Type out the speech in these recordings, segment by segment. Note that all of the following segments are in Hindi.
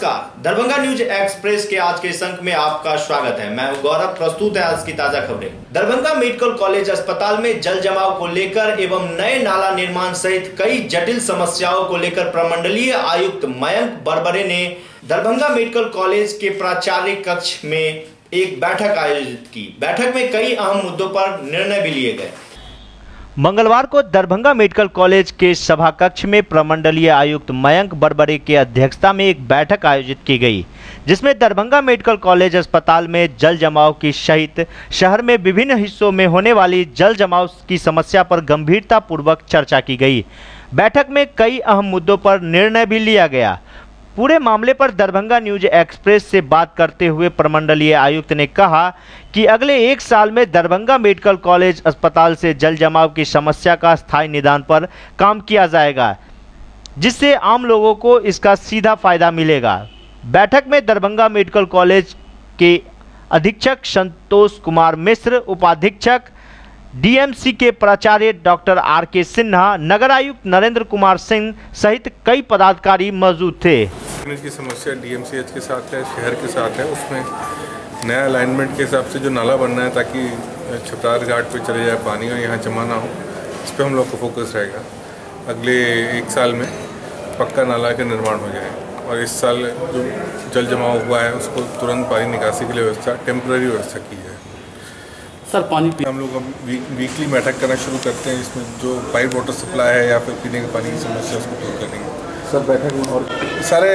नमस्कार, दरभंगा न्यूज एक्सप्रेस के आज के इस अंक में आपका स्वागत है। मैं गौरव। प्रस्तुत है आज की ताजा खबरें। दरभंगा मेडिकल कॉलेज अस्पताल में जल जमाव को लेकर एवं नए नाला निर्माण सहित कई जटिल समस्याओं को लेकर प्रमंडलीय आयुक्त मयंक बरबरे ने दरभंगा मेडिकल कॉलेज के प्राचार्य कक्ष में एक बैठक आयोजित की। बैठक में कई अहम मुद्दों पर निर्णय भी लिए गए। मंगलवार को दरभंगा मेडिकल कॉलेज के सभा कक्ष में प्रमंडलीय आयुक्त मयंक बरबरे की अध्यक्षता में एक बैठक आयोजित की गई, जिसमें दरभंगा मेडिकल कॉलेज अस्पताल में जल जमाव की सहित शहर में विभिन्न हिस्सों में होने वाली जल जमाव की समस्या पर गंभीरता पूर्वक चर्चा की गई। बैठक में कई अहम मुद्दों पर निर्णय भी लिया गया। पूरे मामले पर दरभंगा न्यूज एक्सप्रेस से बात करते हुए प्रमंडलीय आयुक्त ने कहा कि अगले 1 साल में दरभंगा मेडिकल कॉलेज अस्पताल से जल जमाव की समस्या का स्थायी निदान पर काम किया जाएगा, जिससे आम लोगों को इसका सीधा फायदा मिलेगा। बैठक में दरभंगा मेडिकल कॉलेज के अधीक्षक संतोष कुमार मिश्र, उपाधीक्षक डीएमसी के प्राचार्य डॉक्टर आर.के. सिन्हा, नगर आयुक्त नरेंद्र कुमार सिंह सहित कई पदाधिकारी मौजूद थे। की समस्या डीएमसीएच के साथ है, शहर के साथ है। उसमें नया अलाइनमेंट के हिसाब से जो नाला बनना है ताकि छपरार घाट पे चले जाए पानी और यहाँ जमा ना हो, इस पर हम लोग का फोकस रहेगा। अगले 1 साल में पक्का नाला का निर्माण हो जाए और इस साल जो जल जमाव हुआ है उसको तुरंत पानी निकासी के लिए व्यवस्था, टेम्प्रेरी व्यवस्था की जाए। सर पानी हम लोग अब वीकली बैठक करना शुरू करते हैं, इसमें जो पाइप वाटर सप्लाई है या फिर पीने के पानी की समस्या उसको दूर करेंगे। सर बैठक में और सारे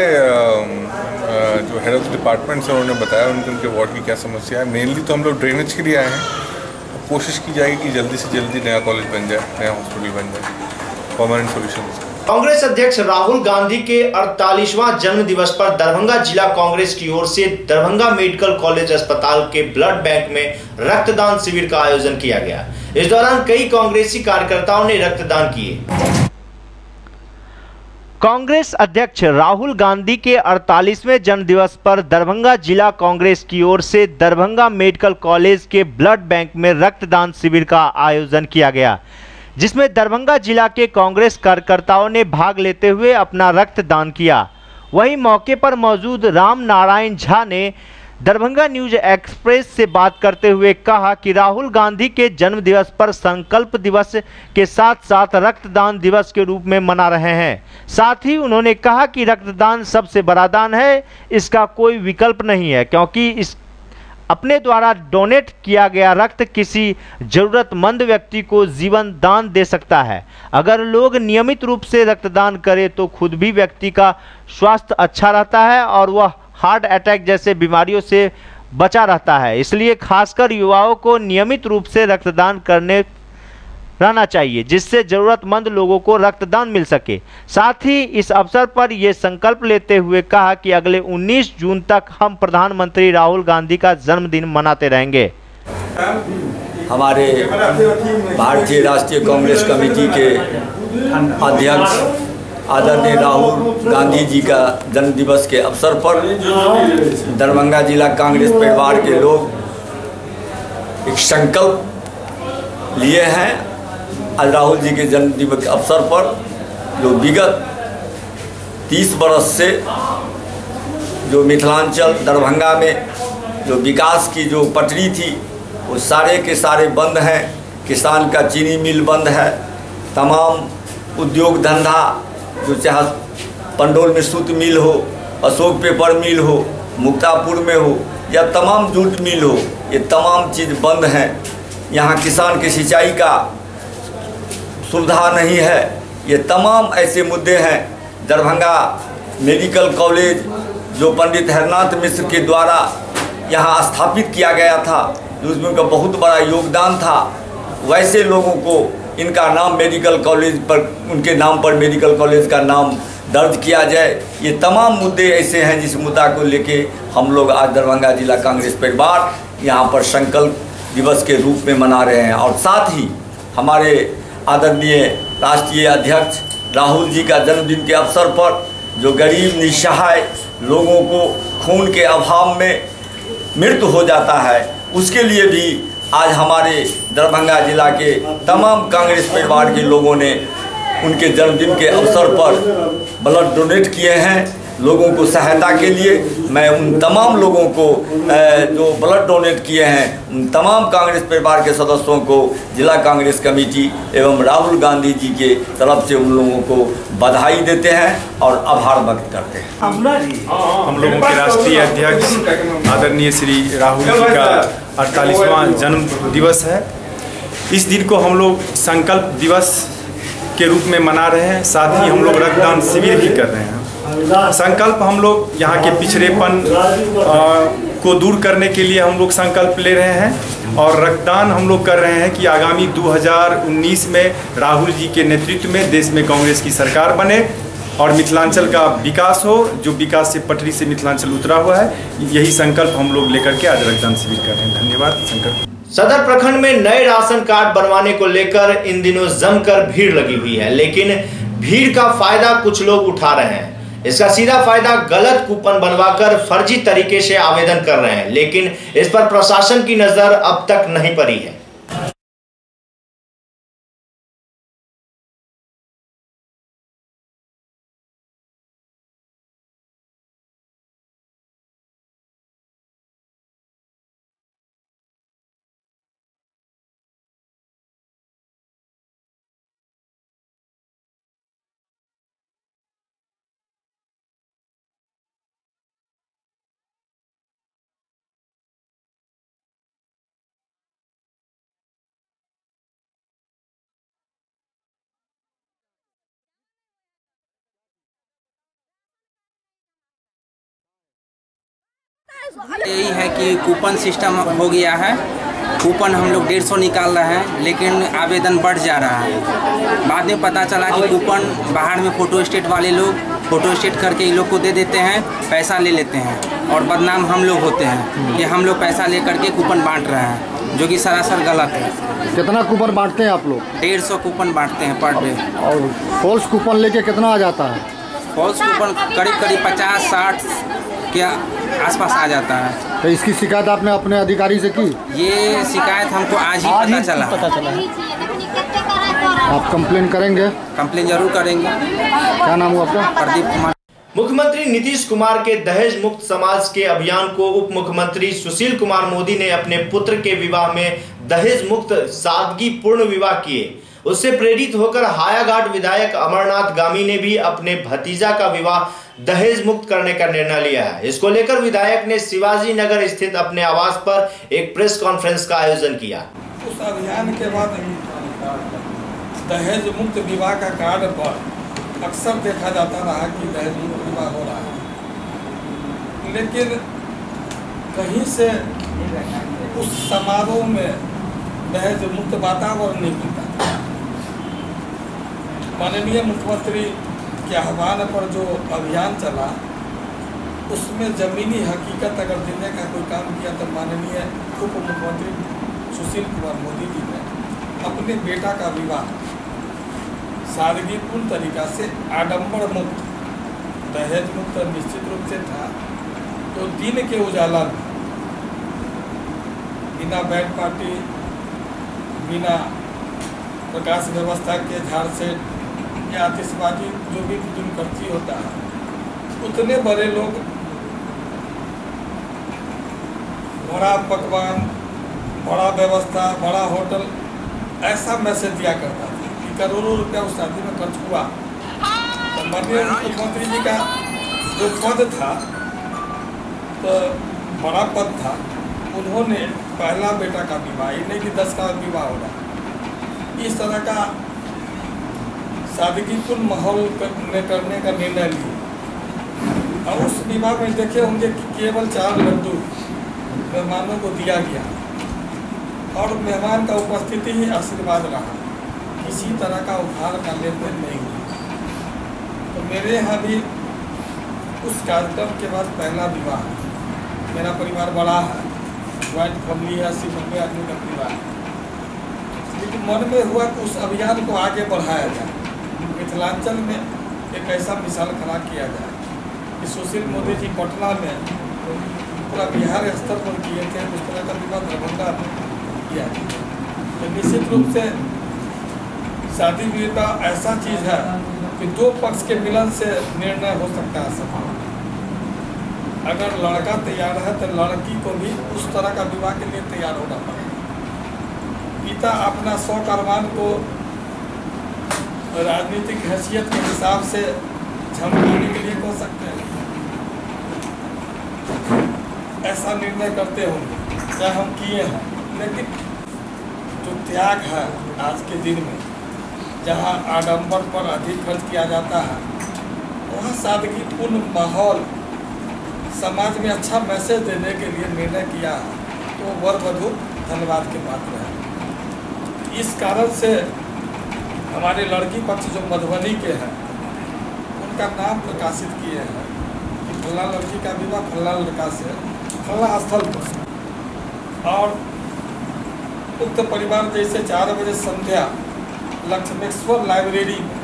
जो हेड ऑफ डिपार्टमेंट्स हैं उन्होंने बताया उनके वार्ड की क्या समस्या है। मेनली तो हम लोग ड्रेनेज के लिए आए हैं। कोशिश की जाएगी कि जल्दी से जल्दी नया कॉलेज बन जाए, नया हॉस्पिटल बन जाए, परमानेंट सोल्यूशन। कांग्रेस अध्यक्ष राहुल गांधी के 48वां जन्म दिवस पर दरभंगा जिला कांग्रेस की ओर से दरभंगा मेडिकल कॉलेज अस्पताल के ब्लड बैंक में रक्तदान शिविर का आयोजन किया गया। इस दौरान कई कांग्रेसी कार्यकर्ताओं ने रक्तदान किए। कांग्रेस अध्यक्ष राहुल गांधी के 48वें जन्मदिवस पर दरभंगा जिला कांग्रेस की ओर से दरभंगा मेडिकल कॉलेज के ब्लड बैंक में रक्तदान शिविर का आयोजन किया गया, जिसमें दरभंगा जिला के कांग्रेस कार्यकर्ताओं ने भाग लेते हुए अपना रक्तदान किया। वहीं मौके पर मौजूद राम नारायण झा ने दरभंगा न्यूज एक्सप्रेस से बात करते हुए कहा कि राहुल गांधी के जन्म दिवस पर संकल्प दिवस के साथ साथ रक्तदान दिवस के रूप में मना रहे हैं। साथ ही उन्होंने कहा कि रक्तदान सबसे बड़ा दान है, इसका कोई विकल्प नहीं है, क्योंकि इस अपने द्वारा डोनेट किया गया रक्त किसी जरूरतमंद व्यक्ति को जीवन दान दे सकता है। अगर लोग नियमित रूप से रक्तदान करें तो खुद भी व्यक्ति का स्वास्थ्य अच्छा रहता है और वह हार्ट अटैक जैसे बीमारियों से बचा रहता है। इसलिए खासकर युवाओं को नियमित रूप से रक्तदान करने रहना चाहिए, जिससे जरूरतमंद लोगों को रक्तदान मिल सके। साथ ही इस अवसर पर यह संकल्प लेते हुए कहा कि अगले 19 जून तक हम प्रधानमंत्री राहुल गांधी का जन्मदिन मनाते रहेंगे। हमारे भारतीय राष्ट्रीय कांग्रेस कमेटी के अध्यक्ष आदरणीय राहुल गांधी जी का जन्मदिवस के अवसर पर दरभंगा जिला कांग्रेस परिवार के लोग एक संकल्प लिए हैं। आज राहुल जी के जन्मदिवस के अवसर पर जो विगत 30 बरस से जो मिथिलांचल दरभंगा में जो विकास की जो पटरी थी वो सारे के सारे बंद हैं। किसान का चीनी मिल बंद है, तमाम उद्योग धंधा जो चाहे पंडोल में सूत मिल हो, अशोक पेपर मिल हो, मुक्तापुर में हो या तमाम जूट मिल हो, ये तमाम चीज़ बंद हैं। यहाँ किसान की सिंचाई का सुविधा नहीं है। ये तमाम ऐसे मुद्दे हैं। दरभंगा मेडिकल कॉलेज जो पंडित हरनाथ मिश्र के द्वारा यहाँ स्थापित किया गया था, उसमें उनका बहुत बड़ा योगदान था। वैसे लोगों को इनका नाम मेडिकल कॉलेज पर, उनके नाम पर मेडिकल कॉलेज का नाम दर्ज किया जाए। ये तमाम मुद्दे ऐसे हैं जिस मुद्दा को लेके हम लोग आज दरभंगा जिला कांग्रेस परिवार यहाँ पर संकल्प दिवस के रूप में मना रहे हैं। और साथ ही हमारे आदरणीय राष्ट्रीय अध्यक्ष राहुल जी का जन्मदिन के अवसर पर जो गरीब निस्सहाय लोगों को खून के अभाव में मृत्यु हो जाता है, उसके लिए भी आज हमारे दरभंगा जिला के तमाम कांग्रेस परिवार के लोगों ने उनके जन्मदिन के अवसर पर ब्लड डोनेट किए हैं। लोगों को सहायता के लिए मैं उन तमाम लोगों को जो ब्लड डोनेट किए हैं उन तमाम कांग्रेस परिवार के सदस्यों को जिला कांग्रेस कमेटी एवं राहुल गांधी जी के तरफ से उन लोगों को बधाई देते हैं और आभार व्यक्त करते हैं। हम लोगों के राष्ट्रीय अध्यक्ष आदरणीय श्री राहुल जी का 48वां जन्म दिवस है। इस दिन को हम लोग संकल्प दिवस के रूप में मना रहे हैं, साथ ही हम लोग रक्तदान शिविर भी कर रहे हैं। संकल्प हम लोग यहाँ के पिछड़ेपन को दूर करने के लिए हम लोग संकल्प ले रहे हैं और रक्तदान हम लोग कर रहे हैं कि आगामी 2019 में राहुल जी के नेतृत्व में देश में कांग्रेस की सरकार बने और मिथिलांचल का विकास हो, जो विकास से पटरी से मिथिलांचल उतरा हुआ है। यही संकल्प हम लोग लेकर के आज रक्तदान शिविर कर रहे हैं। धन्यवाद। संकल्प। सदर प्रखंड में नए राशन कार्ड बनवाने को लेकर इन दिनों जमकर भीड़ लगी हुई है, लेकिन भीड़ का फायदा कुछ लोग उठा रहे हैं। इसका सीधा फायदा गलत कूपन बनवाकर फर्जी तरीके से आवेदन कर रहे हैं, लेकिन इस पर प्रशासन की नजर अब तक नहीं पड़ी है। यही है कि कूपन सिस्टम हो गया है। कूपन हम लोग 150 निकाल रहे हैं, लेकिन आवेदन बढ़ जा रहा है। बाद में पता चला कि कूपन बाहर में फोटो स्टेट वाले लोग फोटो स्टेट करके इन लोग को दे देते हैं, पैसा ले लेते हैं और बदनाम हम लोग होते हैं कि हम लोग पैसा ले करके कूपन बांट रहे हैं, जो कि सरासर गलत है। कितना कूपन बांटते हैं आप लोग? 150 कूपन बांटते हैं पर डे। और फॉल्स कूपन लेके कितना आ जाता है? फॉल्स कूपन करीब 50-60 के आसपास आ जाता है। तो इसकी शिकायत आपने अपने अधिकारी से की? ये शिकायत हमको आज ही पता चला है। आप कंप्लेन करेंगे? कंप्लेन जरूर करेंगे। क्या नाम हुआ आपका? प्रदीप कुमार। मुख्यमंत्री नीतीश कुमार के दहेज मुक्त समाज के अभियान को उप मुख्यमंत्री सुशील कुमार मोदी ने अपने पुत्र के विवाह में दहेज मुक्त सादगी पूर्ण विवाह किए। उससे प्रेरित होकर हायाघाट विधायक अमरनाथ गामी ने भी अपने भतीजा का विवाह दहेज मुक्त करने का निर्णय लिया है। इसको लेकर विधायक ने शिवाजी नगर स्थित अपने आवास पर एक प्रेस कॉन्फ्रेंस का आयोजन किया। उस अभियान के बाद दहेज मुक्त विवाह का कार्ड पर अक्सर देखा जाता रहा कि दहेज मुक्त विवाह हो रहा है, लेकिन कहीं से उस समारोह में दहेज मुक्त वातावरण नहीं मिलता। माननीय मुख्यमंत्री के आह्वान पर जो अभियान चला, उसमें जमीनी हकीकत अगर देने का कोई काम किया तो माननीय उप मुख्यमंत्री सुशील कुमार मोदी जी ने अपने बेटा का विवाह सादगीपूर्ण तरीका से आडंबर मुक्त दहेज मुक्त निश्चित रूप से था। तो दिन के उजाला में बिना बैंड पार्टी, बिना प्रकाश व्यवस्था के झाड़ से या आतिशबाजी जो भी फिल्म खर्ची होता है, उतने बड़े लोग बड़ा पकवान, बड़ा व्यवस्था, बड़ा होटल ऐसा मैसेज दिया करता था कि करोड़ों रुपया उस शादी में खर्च हुआ। तो माननीय मुख्यमंत्री जी का जो पद था, तो बड़ा पद था, उन्होंने पहला बेटा का विवाह, ये नहीं कि 10 का विवाह होगा, इस तरह का सादगीपूर्ण माहौल में करने का निर्णय लिया। और उस विवाह में देखे होंगे कि केवल 4 लड्डू मेहमानों को दिया गया और मेहमान का उपस्थिति ही आशीर्वाद रहा, किसी तरह का उधार का लेन देन नहीं हुआ। तो मेरे यहाँ भी उस कार्यक्रम के बाद पहला विवाह, मेरा परिवार बड़ा है, ज्वाइंट फैमिली है, 80-90 आदमी का परिवार है, लेकिन मन में हुआ कि उस अभियान को आगे बढ़ाया जाए, मिथिलांचल में एक ऐसा मिसाल खड़ा किया जाए कि सुशील मोदी जी पटना में पूरा बिहार स्तर पर किए थे, उस तरह का विवाह दरभंगा में किया। तो निश्चित रूप से शादी विवाह ऐसा चीज़ है कि 2 पक्ष के मिलन से निर्णय हो सकता है। अगर लड़का तैयार है तो लड़की को भी उस तरह का विवाह के लिए तैयार होना पड़ेगा। पिता अपना शौक अरमान को राजनीतिक हैसियत के हिसाब से झमकाने के लिए हो सकते हैं, ऐसा निर्णय करते होंगे, चाहे हम किए हैं। लेकिन जो त्याग है आज के दिन में, जहाँ आडंबर पर अधिक खर्च किया जाता है, वहाँ सादगीपूर्ण माहौल समाज में अच्छा मैसेज देने के लिए निर्णय किया है, तो वर वधू धन्यवाद के पात्र है। इस कारण से हमारे लड़की पक्ष जो मधुबनी के हैं, उनका नाम प्रकाशित किए हैं कि फला लड़की का विवाह फला लड़का से फला स्थल पर। और उक्त परिवार जैसे 4 बजे संध्या लक्ष्मेश्वर लाइब्रेरी में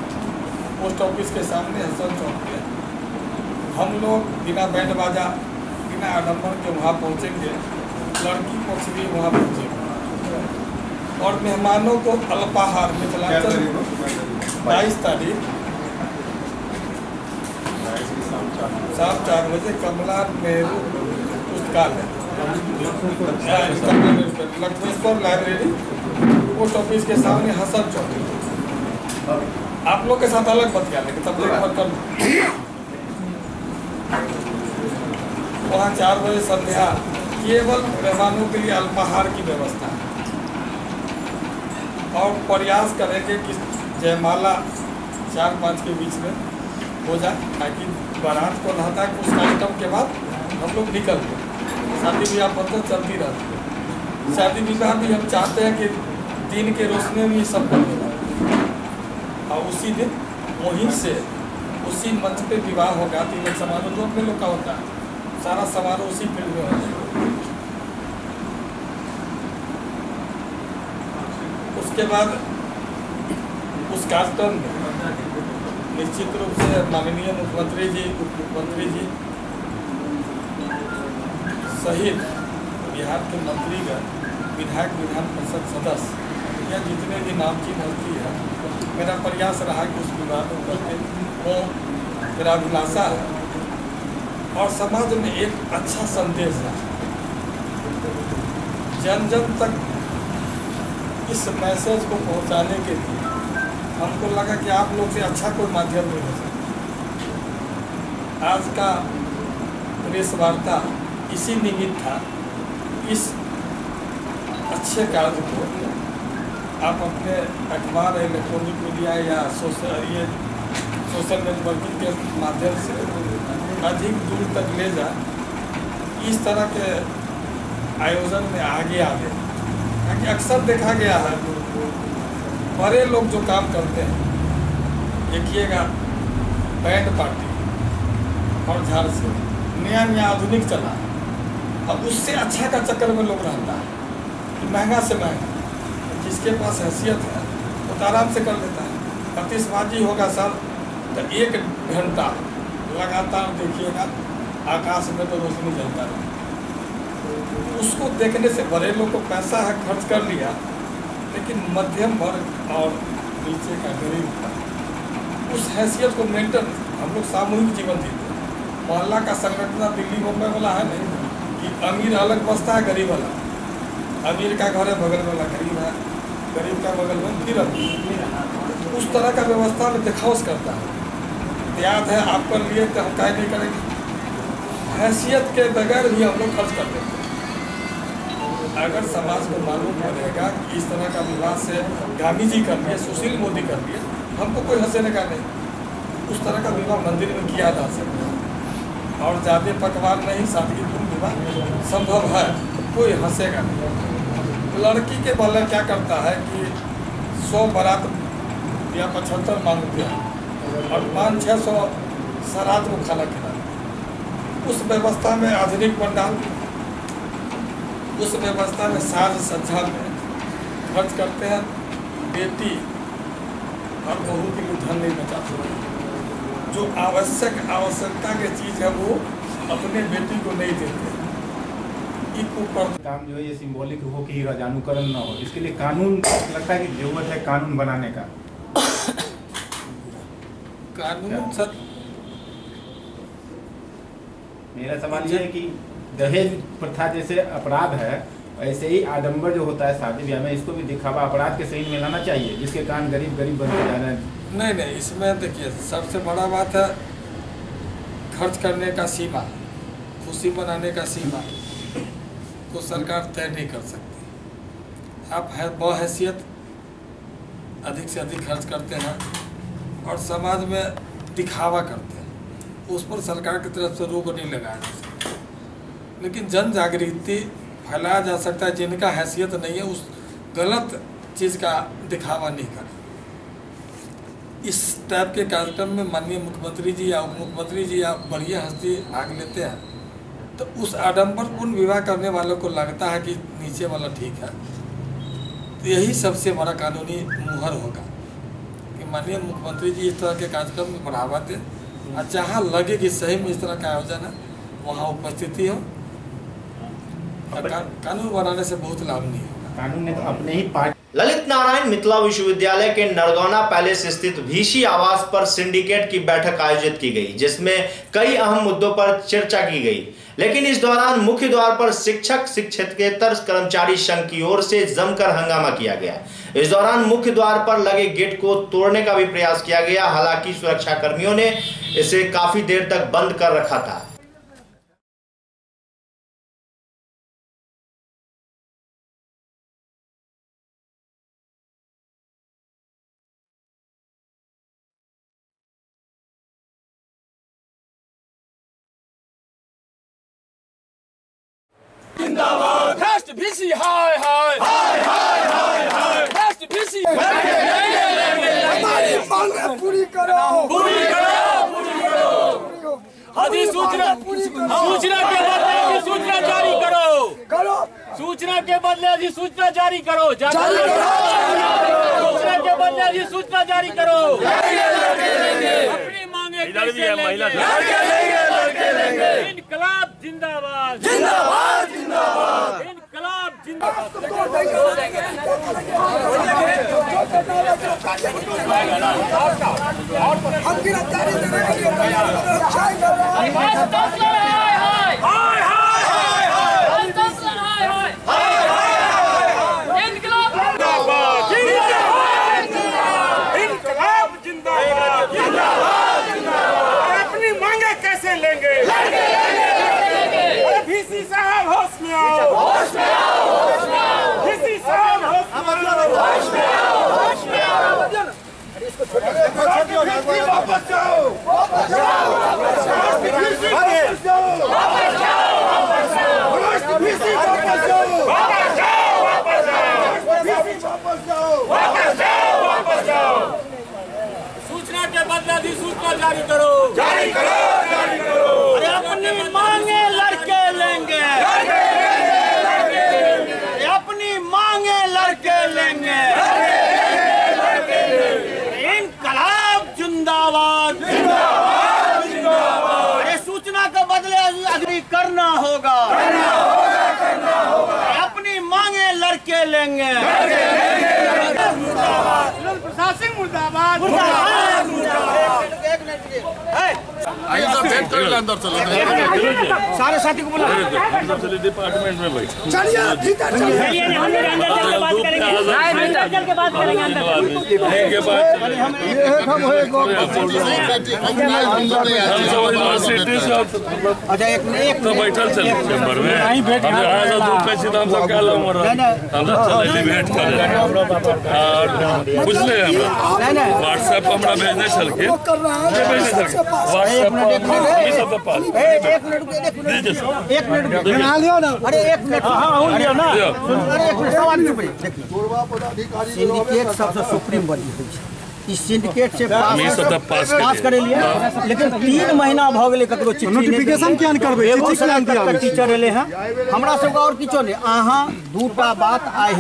पोस्ट ऑफिस के सामने हसन चौक पे हम लोग बिना बैंड बाजा बिना आडम्बर के वहाँ पहुँचेंगे, लड़की पक्ष भी वहाँ पहुँचेंगे और मेहमानों को अल्पाहार मिथिलांचल 22 तारीख शाम 4 बजे कमला नेहरू पुस्तकालय लक्ष्मेश्वर लाइब्रेरी पोस्ट ऑफिस के सामने हसन चौक। आप लोग के साथ अलग बतिया लेकिन तब तक कर वहाँ 4 बजे संध्या केवल मेहमानों के लिए अल्पाहार की व्यवस्था है और प्रयास करेंगे कि जयमाला 4-5 के बीच में हो जाए, ताकि बारात को नहाता है उस कार्यक्रम के बाद हम लोग निकल गए। शादी ब्याह तो चलती रहती है, शादी विवाह भी हम चाहते हैं कि दिन के रोशनी में सब होगा और उसी दिन वहीं से उसी मंच पे विवाह होगा। तिलक समारोह जो अपने लोग का होता है, सारा समारोह उसी फील्ड में हो जाएगा। उसके बाद उस कार्यक्रम में निश्चित रूप से माननीय मुख्यमंत्री जी, उप मुख्यमंत्री जी सहित बिहार के मंत्रीगण, विधायक, विधान परिषद सदस्य या जितने भी नामचीन हस्ती है, मेरा प्रयास रहा कि उस विवाह में उपस्थित हो। मेरा अभिलाषा है और समाज में एक अच्छा संदेश है, जन जन तक इस मैसेज को पहुंचाने के लिए हमको लगा कि आप लोग से अच्छा कोई माध्यम नहीं हो सकता। आज का प्रेस वार्ता इसी निमित्त था। इस अच्छे कार्य को आप अपने अखबार, इलेक्ट्रॉनिक मीडिया या सोशल नेटवर्किंग के माध्यम से अधिक दूर तक ले जाए, इस तरह के आयोजन में आगे आवे। ताकि अक्सर देखा गया है बड़े लोग जो काम करते हैं, देखिएगा बैंड पार्टी और झाड़ से नया आधुनिक चला, अब उससे अच्छा का चक्कर में लोग रहता है कि महंगा से महंगा, जिसके पास हैसियत है वो तो आराम से कर लेता है। आतिशबाजी होगा सर तो 1 घंटा लगातार देखिएगा आकाश में तो रोशनी जलता है। उसको देखने से बड़े लोग को पैसा है खर्च कर लिया, लेकिन मध्यम वर्ग और नीचे का गरीब का उस हैसियत को मेंटेन, हम लोग सामूहिक जीवन जीते हैं। मोहल्ला का संगठन दिल्ली मुंबई वाला है नहीं कि अमीर अलग बसता है, गरीब अलग, अमीर का घर है बगल वाला गरीब है, गरीब का बगल में फिर उस तरह का व्यवस्था में दिखाओस करता है। याद है आप कर लिए तो हम क्या नहीं करेंगे, हैसियत के बगैर भी हम लोग खर्च कर देते हैं। अगर समाज को मालूम पड़ेगा कि इस तरह का विवाह से गांधी जी कर लिए, सुशील मोदी कर लिए, हमको कोई हंसने का नहीं। उस तरह का विवाह मंदिर में किया जा सकता है और ज़्यादा पकवान नहीं, सादगीपूर्ण विवाह संभव है, कोई हंसेगा नहीं। लड़की के वाला क्या करता है कि 100 बारात या 75 मांगते हैं और 500-600 सरात को खाना खिलाते। उस व्यवस्था में आधुनिक पंडाल, उस व्यवस्था में साज सज्जा में खर्च करते हैं। बेटी और बहू के लिए धन नहीं बचाते। जो आवश्यकता की चीज़ है वो अपने बेटी को नहीं देते। काम जो है ये सिंबॉलिक हो कि राजानुकरण ना हो, इसके लिए कानून लगता है कि जरूरत है कानून बनाने का। कानून सर मेरा सवाल ये है कि दहेज प्रथा जैसे अपराध है, ऐसे ही आडंबर जो होता है शादी ब्याह में, इसको भी दिखावा अपराध के सही में लाना चाहिए, जिसके कारण गरीब बनते जा रहे हैं। नहीं, इसमें देखिए सबसे बड़ा बात है खर्च करने का सीमा, खुशी मनाने का सीमा को सरकार तय नहीं कर सकती। आप बहैसियत अधिक से अधिक खर्च करते हैं और समाज में दिखावा करते हैं, उस पर सरकार की तरफ से रोक नहीं लगाया जा सकता, लेकिन जन जागृति फैलाया जा सकता है। जिनका हैसियत नहीं है उस गलत चीज़ का दिखावा नहीं कर। इस टाइप के कार्यक्रम में माननीय मुख्यमंत्री जी या उप मुख्यमंत्री जी या बड़ी हस्ती भाग लेते हैं, तो उस आडंबरपूर्ण विवाह करने वालों को लगता है कि नीचे वाला ठीक है। तो यही सबसे बड़ा कानूनी मुहर होगा कि माननीय मुख्यमंत्री जी इस तरह के कार्यक्रम में बढ़ावा दें, और जहाँ लगे कि सही में इस तरह का आयोजन है वहाँ उपस्थिति हो। कानून बनाने से बहुत लाभ नहीं होगा। कानून ने तो अपने ही पार्टी। ललित नारायण मिथिला विश्वविद्यालय के नरगौना पैलेस स्थित वीसी आवास पर सिंडिकेट की बैठक आयोजित की गई, जिसमें कई अहम मुद्दों पर चर्चा की गई। लेकिन इस दौरान मुख्य द्वार पर शिक्षक शिक्षकेतर कर्मचारी संघ की ओर से जमकर हंगामा किया गया। इस दौरान मुख्य द्वार पर लगे गेट को तोड़ने का भी प्रयास किया गया। हालांकि सुरक्षा कर्मियों ने इसे काफी देर तक बंद कर रखा था। जिंदाबाद राष्ट्र वीसी हाय हाय हाय हाय हाय हाय राष्ट्र वीसी हमारी मांग पूरी करो अधिसूचना के बदले अधिसूचना जारी करो सूचना के बदले अधिसूचना जारी करो सूचना के बदले अधिसूचना जारी करो। अपनी मांगे कैसे लेंगे? इनकलाब जिंदाबाद जिंदाबाद जिंदाबाद इनकलाब जिंदाबाद। हम गिरफ्तारी देने के लिए तैयार सूचना के बदले अधिसूचना जारी करो अरे अपनी मांगे लड़के लेंगे अपनी मांगे लड़के लेंगे। इनकलाब जिंदाबाद अरे सूचना के बदले अग्री करना होगा अपनी मांगे लड़के लेंगे। प्रशासन मुर्दाबाद अंदर चलो सारे साथी को बुला डिपार्टमेंट में भाई बैठल चल चैम्बर में भेंट कर पूछ ले व्हाट्सएप पर हमरा भेजने चल के एक मिनट बना लियो ना। अरे एक मिनट अरे ना अरे एक मिनट सवाल सिंडिकेट सबसे सुप्रीम बॉडी है। इस सिंडिकेट से पास करे लिए लेकिन 3 महीना भ गेले ककरो चिट्ठी नोटिफिकेशन किया करबे एगो प्लान दिया टीचर एले हैं हमरा सब और किछो नहीं। अहाँ दूटा बात आइ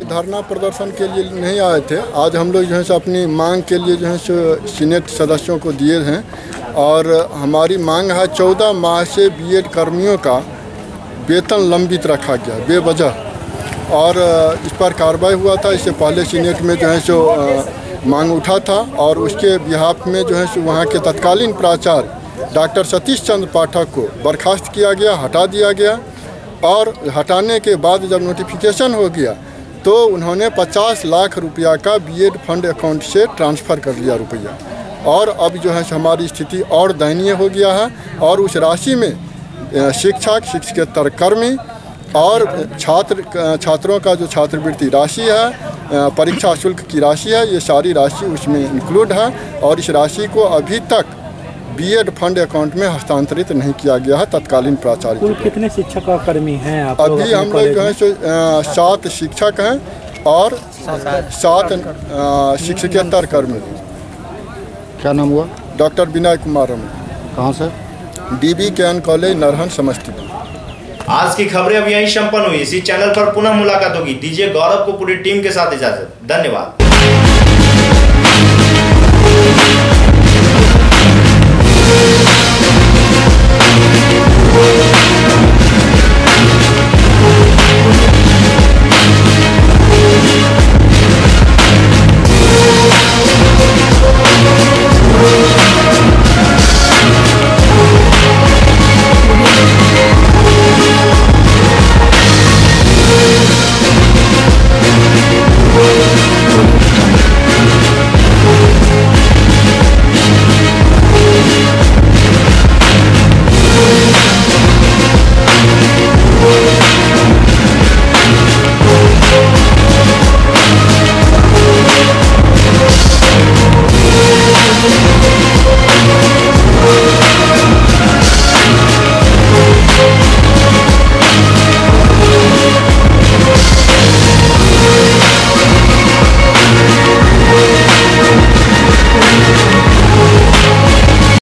धरना प्रदर्शन के लिए नहीं आए थे। आज हम लोग जो है सो अपनी मांग के लिए जो है सो सीनेट सदस्यों को दिए हैं और हमारी मांग है 14 माह से बीएड कर्मियों का वेतन लंबित रखा गया बेवजह और इस पर कार्रवाई हुआ था। इससे पहले सीनेट में जो है सो मांग उठा था और उसके बिहाफ में जो है सो वहाँ के तत्कालीन प्राचार्य डॉक्टर सतीश चंद्र पाठक को बर्खास्त किया गया, हटा दिया गया और हटाने के बाद जब नोटिफिकेशन हो गया तो उन्होंने 50 लाख रुपया का बीएड फंड अकाउंट से ट्रांसफ़र कर लिया रुपया और अब जो है हमारी स्थिति और दयनीय हो गया है और उस राशि में शिक्षक, शिक्षकेतर कर्मी और छात्रों का जो छात्रवृत्ति राशि है, परीक्षा शुल्क की राशि है, ये सारी राशि उसमें इंक्लूड है और इस राशि को अभी तक बीएड फंड अकाउंट में हस्तांतरित नहीं किया गया है तत्कालीन प्राचार्य। कुल कितने शिक्षक और कर्मी हैं आप? अभी हम लोग जो है 7 शिक्षक हैं और 7 शिक्षकेतर कर्मी। क्या नाम हुआ? डॉक्टर विनय कुमार रमन। कहाँ से? DBKN college Narhan Samastipur. आज की खबरें अब यहीं संपन्न हुई। इसी चैनल पर पुनः मुलाकात होगी। दीजिए गौरव को पूरी टीम के साथ इजाजत। धन्यवाद।